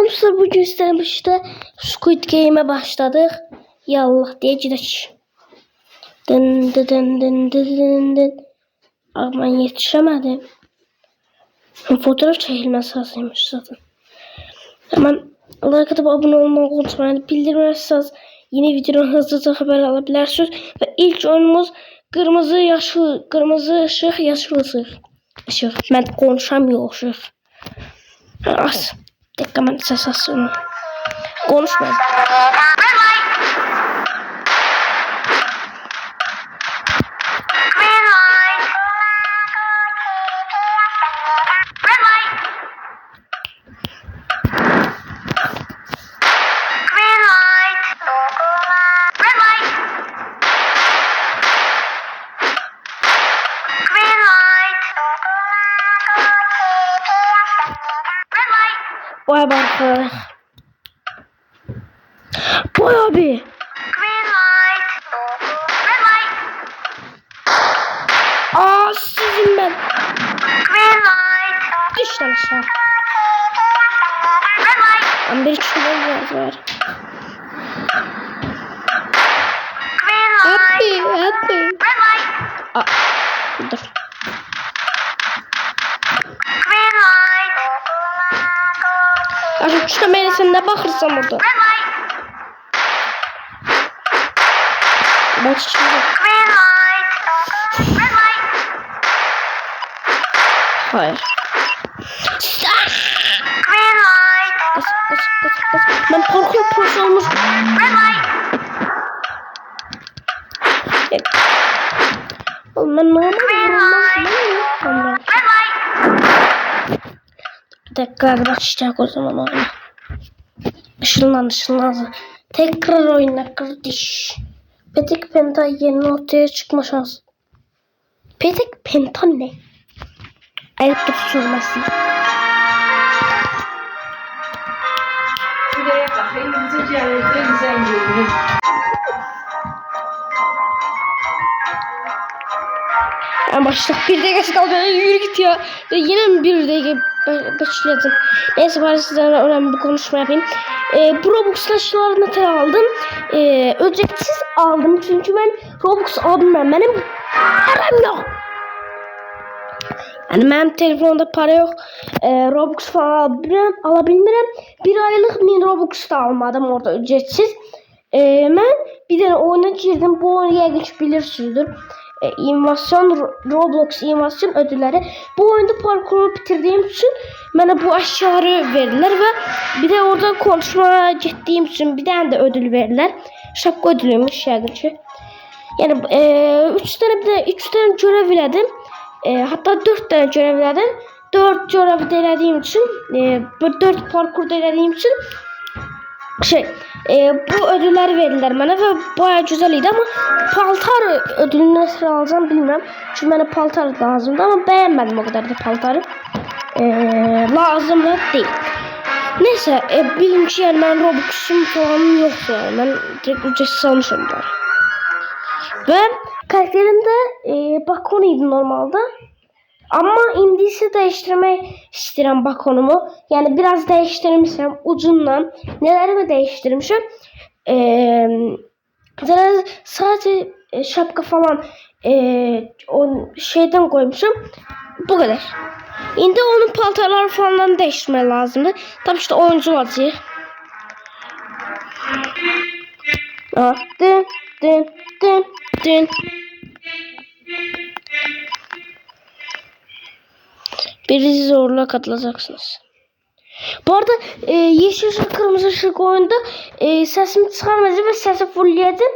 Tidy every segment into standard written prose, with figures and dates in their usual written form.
Arkadaşlar bugün sizlerle işte Squid Game'e başladık. Yallah diye gidelim. Dın dın dın dın dın dın. Ama yetişemedim. Fotoğraf çekilmesi lazımmış zaten. Hemen like atıp abone olmayı unutmayın. Bildirimleriniz yeni videodan hızlıca haber alabilirsiniz. Ve ilk oyunumuz kırmızı yaşlı, kırmızı ışık, yaşlı ışık. Ben konuşamıyorum ışık. Az. Dakika ben ses asıyorum. Konuşmayın. Vay be. Vay abi. Aa sizin ben. Düş lan aşağı. Ben bir çubuğum var. Happy. Aa, dur. Şu kamerasına bakırsam orada. Bak şimdi. Hayır. Kaç. Ben parkur prosu olmuş. Oğlum ben normal vurulmaz. Bir dakika başlayacak o zaman oyun. Işınlandı. Tekrar oyna kardeş. Petek Penta yeni ortaya çıkma şansı. Petek Penta ne? Ayıptır sorması. Şuraya bak, elimize gelirken zengin. Yani başladık. Bir dakika kaldı. Yürü git ya. Yine mi bir dakika başladım? Neyse bari sizlerle önemli bir konuşma yapayım. Bu Robux taşlarını aldım. Ücretsiz aldım. Çünkü ben Robux aldım. Benim param yok. Yani benim telefonda para yok. Robux falan alabilmirəm. Bir aylık 1000 Robux da almadım orada ücretsiz. Ben bir tane oyuna girdim. Bu oyunu yəqin bilirsinizdir. Roblox invasyon ödülleri. Bu oyunda parkuru bitirdiğim için bana bu aşağıları verdiler ve bir de orada konuşmaya gittiğim için bir tane de ödül verdiler. Şapka ödülüymüş yəqin. Yani 3 tane görev elədim. Hatta 4 tane görev elədim. 4 görev elədiyim için 4 parkur elədiyim için bu ödülleri verirler bana ve bayağı güzel idi ama paltar ödülünü nasıl alacağım bilmiyorum. Çünkü bana paltar lazımdı ama beğenmedim o kadar da paltarı. Lazım da değil. Neyse birinci yani ben Robux'um falan yoktu yani. Ben direkt ücretsiz almışım bunları. Ve karakterimde bakonuydu normalde. Ama indiyse değiştirmek istedim bakonumu. Yani biraz değiştirmişim ucundan. Nelerimi değiştirmişim. Sadece şapka falan o şeyden koymuşum. Bu kadar. Şimdi onun paltarları falan değiştirmeye lazımdı. Tabii işte oyuncu vaziyeti. Dın. Birisi zorla katılacaksınız. Bu arada yeşil ışık, kırmızı ışık oyunda sesimi çıkarmayacağım ve sesi fullledim.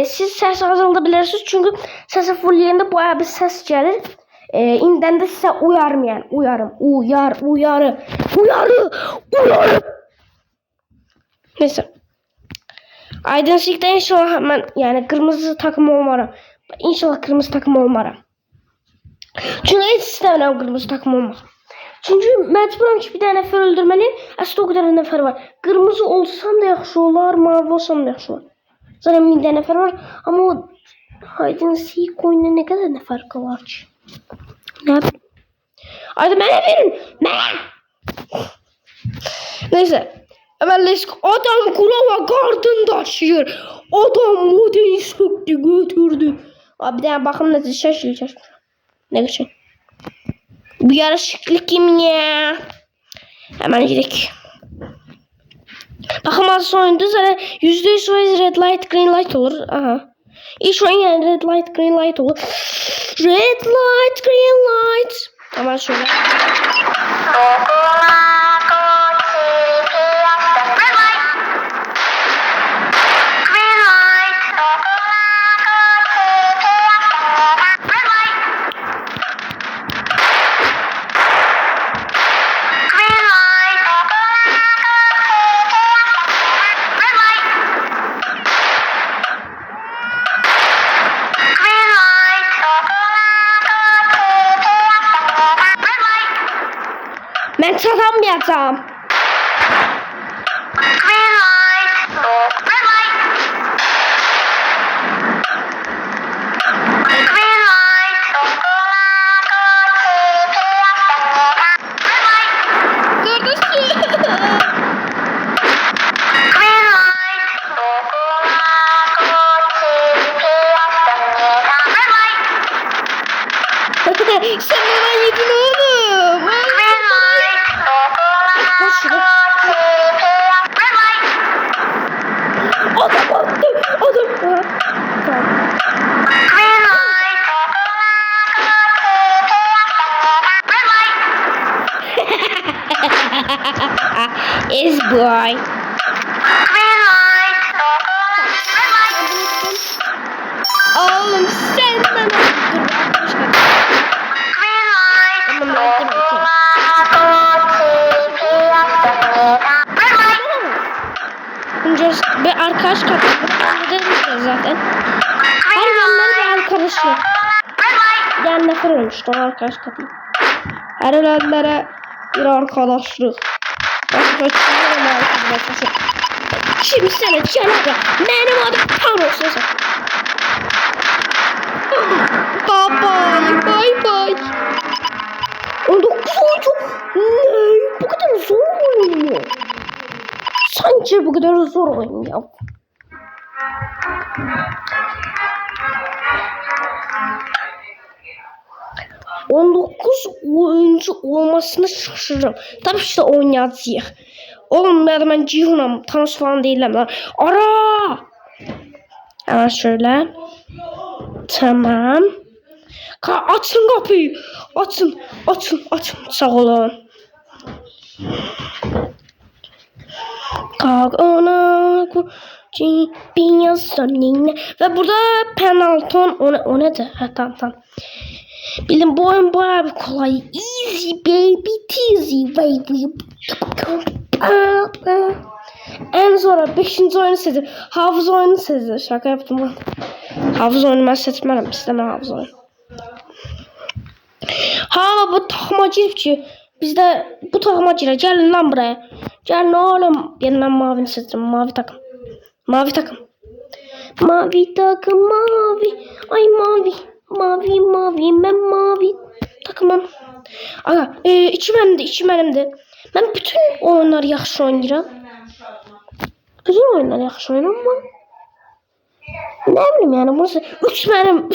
Siz ses azaldırabilirsiniz çünkü sesi fullleyende bayağı bir ses gelir. İnden de size uyarmayan, uyarı. Neyse. Aydınlıkta inşallah hemen yani kırmızı takım olmaram. İnşallah kırmızı takım olmaram. Çünkü hiç istemiyorum kırmızı takım olmak. Çünkü mecburum ki bir tane nefer öldürmeliyim. Aslında o kadar nefer var. Kırmızı olsam da yaxşı olar, mavi olsam da yaxşı olar. Zaten 1000 tane nefer var ama o hide and seek oyununda ne kadar nefer var ki? Ne yapayım? Hadi bana verin. Neyse. Hemen let's go. Adam kurava gardın taşıyor. Adam modeli söktü götürdü. Abi bir tane bakın ne şaşıracağız. Ne geçen? Bu yarışıklık kim ya? Hemen gidelim. Bakın az oyunda zaten %100 red light green light olur. Aha. İlk oyun yani red light green light olur. Red light green light. Hemen şöyle. Ben çatamayacağım. Sen bana yedin oğlum. Adam attı. Adam. Is boy. Oğlum sen bana bir arkadaş katıldı zaten. Her yanları bir arkadaşlık. Yani nefer olmuştu o arkadaş katıldı. Her yanlara bir arkadaşlık. Şimdi sana canım benim adım tam olsun sen. Bye bye. 19 oyun çok... Ne? Bu kadar zor oyun mu? Sence bu kadar zor oyun ya. oyuncu olmasını şaşırırım. Tabii işte oynayacağıq. Oğlum ben Cihun'am. Tanış falan değilim lan. Ara! Hemen şöyle. Tamam. Açın kapıyı. Açın. Sağ olun. Kalk ona ve burada penalton o nedir? Ha tamam. Bilin bu oyun bayağı bir kolay. Easy baby teasy baby. En zor 5. oyunu seçtim. Hafız oyunu seçtim. Şaka yaptım ben. Hafız oyunu ben seçmem. İstemem hafız oyunu. Ha bu takmacı. Bizde bu takmacıyla gelin lan buraya. Gelin oğlum. Gelin lan mavini seçtim. Mavi takım. Mavi takım. Mavi takım mavi. Ay mavi. Mavi ben mavi takımım. Aga içim benimdi. Ben bütün oyunları yaxşı oynayıram. Bütün oyunları yaxşı oynayıram ama ne bileyim yani burası 3 benim.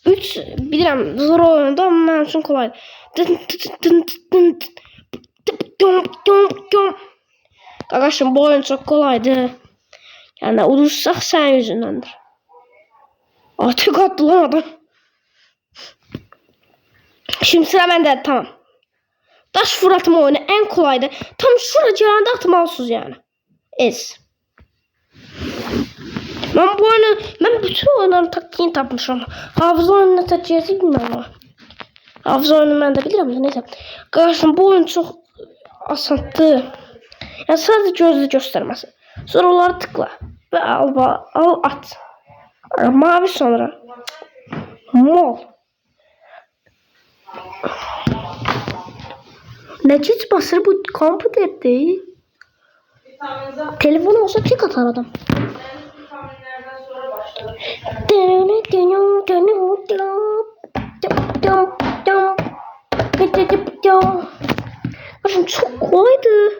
3 bilirəm zor oyunda ama mənim üçün kolay. Qardaşım bu oyun çok kolaydı. Yani udursak sen yüzündendir. Artık attı lan adam. Şimdi sıra bende tamam. Daş fırlatma oyunu en kolaydı. Tam şuraya gelende atmalısınız yani. Ben bütün oyunların taktiğini tapmışım. Hafız oyununa taktiğini bilmiyorum ama. Hafız oyunu ben de bilirim de neyse. Kardeşim bu oyun çok asandı. Yani sadece gözle göstermesi. Soruları tıkla ve al at. Mavi sonra. Mol. Ne çiz basır bu kompüter değil. Telefon olsa tek atar adam. Kardeşim çok kolaydı.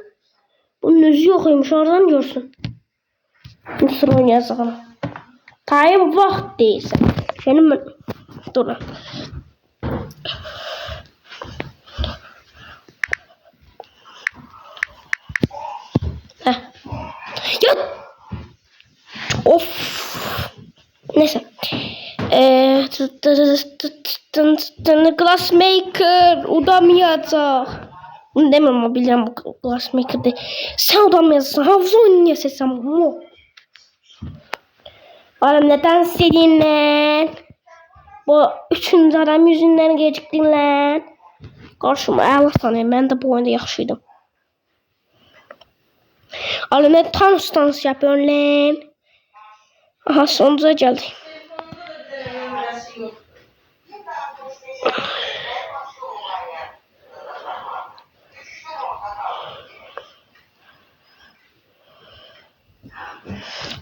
Bunun özü yokuymuş. Oradan görsün. Mısır oynayacağım. Time vaxt değilse. Senin ben... Dur lan. Heh. Ya. Of. Neyse. Glassmaker udamayacak. Bunu demem ama biliyorum bu Glassmaker değil. Sen udamayacaksan havuza oynaya sesem. Oğlum neden seninle? Bu üçüncü adam yüzünden geciktin lan. Karşıma Allah tanıyım. Ben de bu oyunda yaxşıydım. Oğlum ne tanış yapıyorsun lan? Aha sonuca geldi.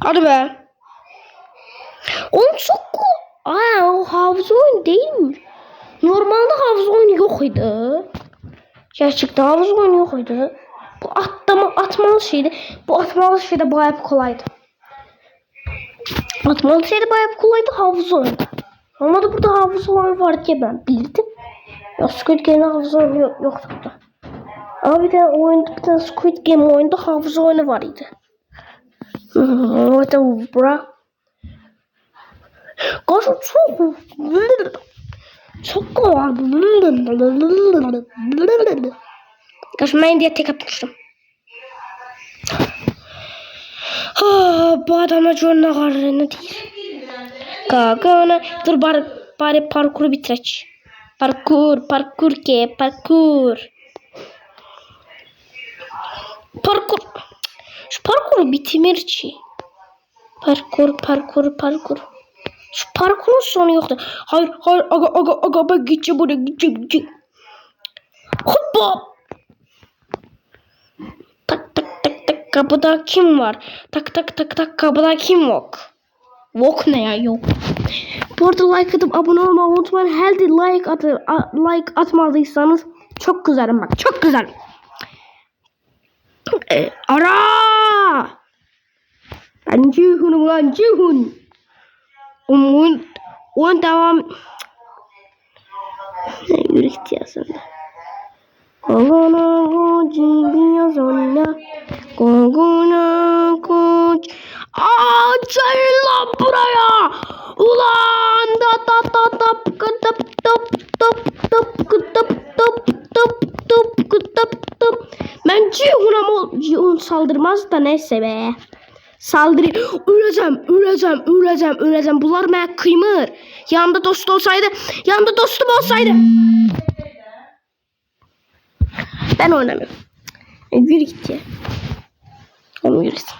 Hadi be. Oğlum çok cool. O havuz oyunu değil mi? Normalde havuz oyunu yok idi. Gerçekten havuz oyunu yok idi. Bu atmalı şeydi. Bu atmalı şey de bayağı kolaydı. Atmalı şey de bayağı kolaydı havuz oyunu. Ama da burada havuz oyunu var diye ben bildim. Ya Squid Game'de havuz oyunu yoktu burada. Ama bir tane Squid Game oyunda havuz oyunu var idi. What a bra. Karşı çok kolay. Karşı ben diye tek atmıştım. Bu adama John'a kararını değil. Kakana. Dur bari parkuru bitirek. Parkur ke parkur. Şu parkuru bitirmir ki. Parkur. Şu parkurun sonu yoktu. Hayır aga ben gideceğim buraya gideceğim. Hoppa. Tak kapıda kim var? Tak kapıda kim yok? Yok ne ya yok. Bu arada like atıp abone olmayı unutmayın. Her like atmadıysanız çok güzelim bak çok güzelim. Ara! Ben Cihun'um lan Cihun. Oyun devam. Yürü git ya sen de. Gogona goji biyazonla. Gogona goji. Gel lan buraya. Ulan Ben Cihun saldırmaz da neyse be. Saldırı. Öleceğim. Bunlar mənə kıymır. Yanımda dostum olsaydı. Ben oynamıyorum. Yürü git ya. Onu yürüsün.